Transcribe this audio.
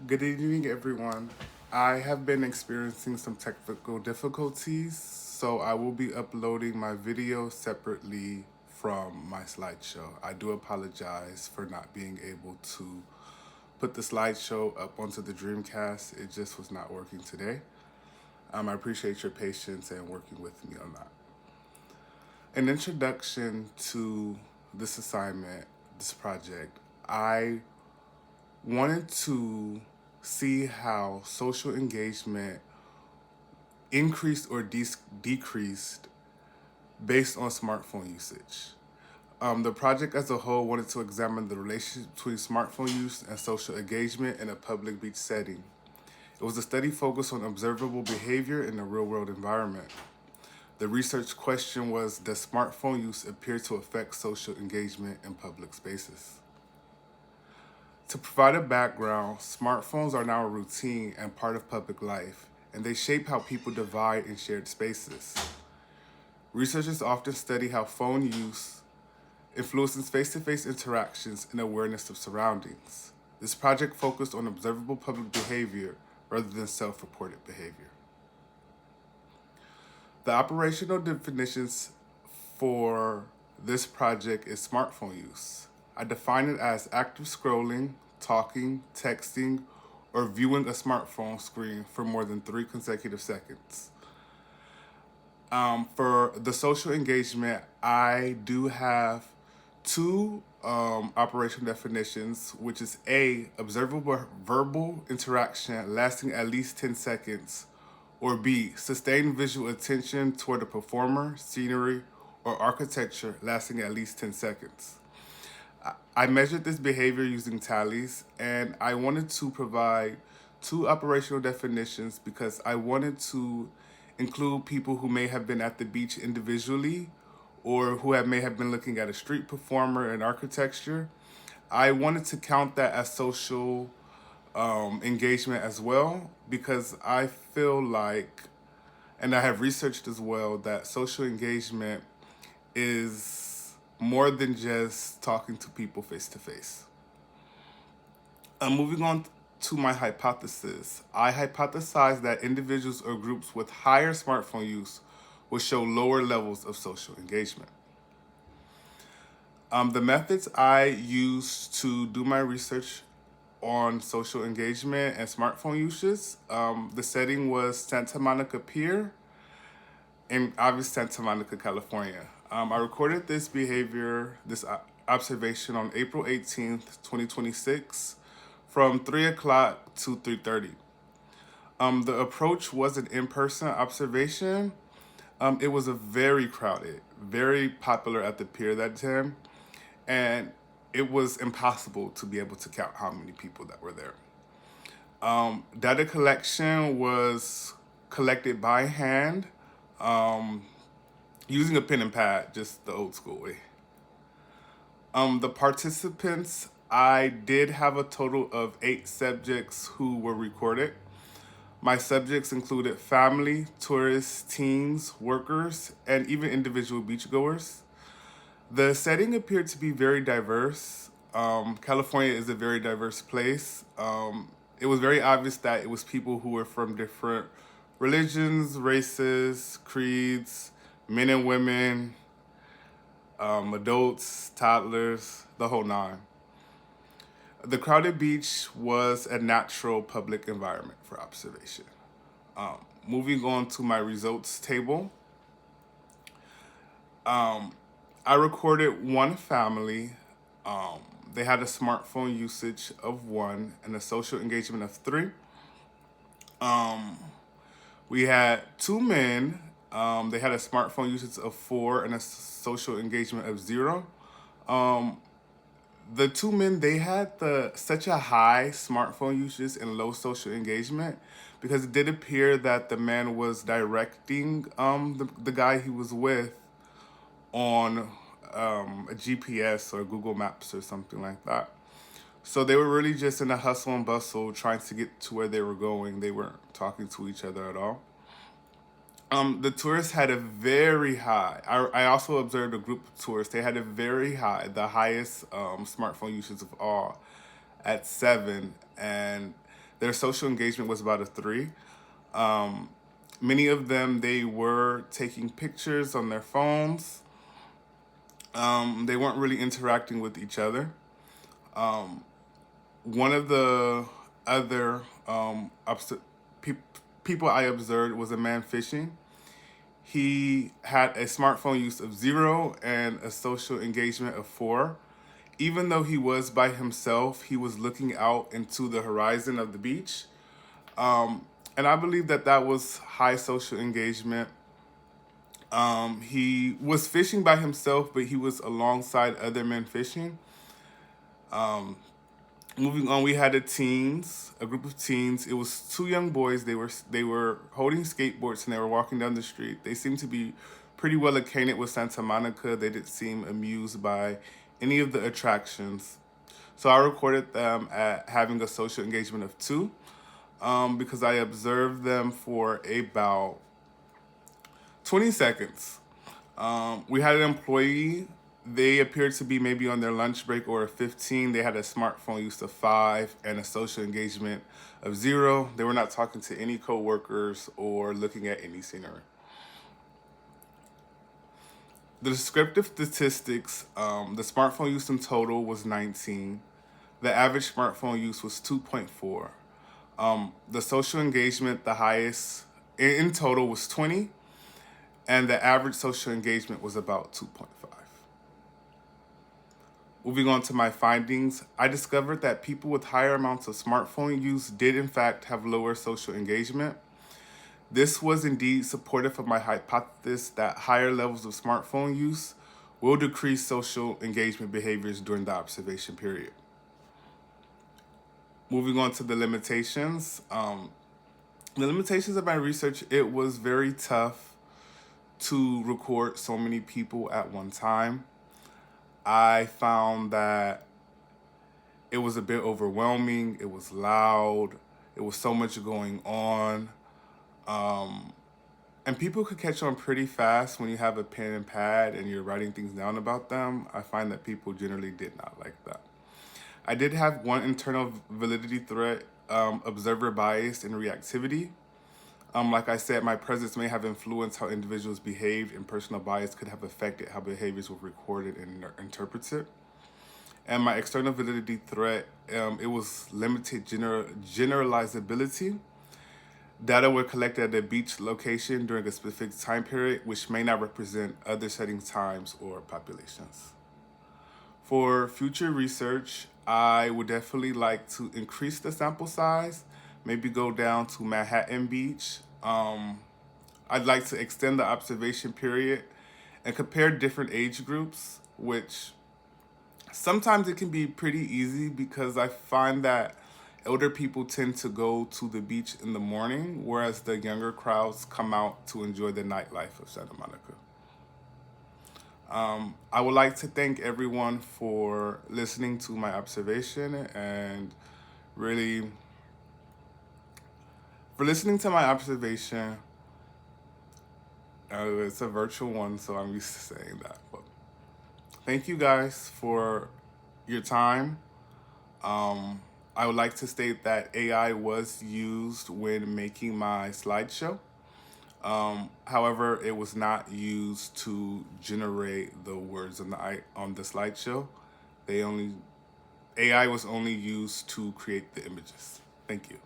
Good evening, everyone. I have been experiencing some technical difficulties, so I will be uploading my video separately from my slideshow. I do apologize for not being able to put the slideshow up onto the Dreamcast. It just was not working today. I appreciate your patience and working with me on that. An introduction to this assignment, this project, I wanted to see how social engagement increased or decreased based on smartphone usage. The project as a whole wanted to examine the relationship between smartphone use and social engagement in a public beach setting. It was a study focused on observable behavior in a real world environment. The research question was, does smartphone use appear to affect social engagement in public spaces? To provide a background, smartphones are now a routine and part of public life, and they shape how people divide in shared spaces. Researchers often study how phone use influences face-to-face interactions and awareness of surroundings. This project focused on observable public behavior rather than self-reported behavior. The operational definitions for this project is smartphone use. I define it as active scrolling, talking, texting, or viewing a smartphone screen for more than 3 consecutive seconds. For the social engagement, I do have two operational definitions, which is A, observable verbal interaction lasting at least 10 seconds, or B, sustained visual attention toward a performer, scenery, or architecture lasting at least 10 seconds. I measured this behavior using tallies, and I wanted to provide two operational definitions because I wanted to include people who may have been at the beach individually or may have been looking at a street performer in architecture. I wanted to count that as social engagement as well because I feel like, and I have researched as well, that social engagement is more than just talking to people face to face. Moving on to my hypothesis, I hypothesized that individuals or groups with higher smartphone use will show lower levels of social engagement. The methods I used to do my research on social engagement and smartphone uses, the setting was Santa Monica Pier in obvious Santa Monica, California. I recorded this observation on April 18th, 2026, from 3 o'clock to 3:30. The approach was an in-person observation. It was a very crowded, very popular at the pier that time, and it was impossible to be able to count how many people that were there. Data collection was collected by hand, um, using a pen and pad, just the old school way. The participants, I did have a total of 8 subjects who were recorded. My subjects included family, tourists, teens, workers, and even individual beachgoers. The setting appeared to be very diverse. California is a very diverse place. It was very obvious that it was people who were from different religions, races, creeds, men and women, adults, toddlers, the whole nine. The crowded beach was a natural public environment for observation. Moving on to my results table, I recorded one family. They had a smartphone usage of 1 and a social engagement of 3. We had 2 men. They had a smartphone usage of 4 and a social engagement of 0. The 2 men, they had such a high smartphone usage and low social engagement because it did appear that the man was directing the guy he was with on a GPS or Google Maps or something like that. So they were really just in a hustle and bustle trying to get to where they were going. They weren't talking to each other at all. The tourists had a very high. I also observed a group of tourists. They had a very high, the highest smartphone usage of all, at 7, and Their social engagement was about a 3. Many of them, they were taking pictures on their phones. They weren't really interacting with each other. One of the other people I observed was a man fishing. He had a smartphone use of 0 and a social engagement of 4. Even though he was by himself, he was looking out into the horizon of the beach. And I believe that that was high social engagement. He was fishing by himself, but he was alongside other men fishing. Moving on, we had a group of teens. It was 2 young boys. They were holding skateboards and they were walking down the street. They seemed to be pretty well acquainted with Santa Monica. They didn't seem amused by any of the attractions. So I recorded them at having a social engagement of 2 because I observed them for about 20 seconds. We had an employee. They appeared to be maybe on their lunch break or a 15. They had a smartphone use of 5 and a social engagement of 0. They were not talking to any coworkers or looking at any scenery. The descriptive statistics, the smartphone use in total was 19. The average smartphone use was 2.4. The social engagement, the highest in total was 20. And the average social engagement was about 2.5. Moving on to my findings, I discovered that people with higher amounts of smartphone use did in fact have lower social engagement. This was indeed supportive of my hypothesis that higher levels of smartphone use will decrease social engagement behaviors during the observation period. Moving on to the limitations. The limitations of my research, it was very tough to record so many people at one time. I found that it was a bit overwhelming. It was loud. It was so much going on. And people could catch on pretty fast when you have a pen and pad and you're writing things down about them. I find that people generally did not like that. I did have one internal validity threat, observer bias and reactivity. Like I said, my presence may have influenced how individuals behaved, and personal bias could have affected how behaviors were recorded and interpreted. And my external validity threat, it was limited generalizability. Data were collected at a beach location during a specific time period, which may not represent other setting times or populations. For future research, I would definitely like to increase the sample size, maybe go down to Manhattan Beach. I'd like to extend the observation period and compare different age groups, which sometimes it can be pretty easy because I find that elder people tend to go to the beach in the morning, whereas the younger crowds come out to enjoy the nightlife of Santa Monica. I would like to thank everyone for listening to my observation and really for listening to my observation. It's a virtual one, so I'm used to saying that. But thank you guys for your time. I would like to state that AI was used when making my slideshow. However, it was not used to generate the words on the slideshow. AI was only used to create the images. Thank you.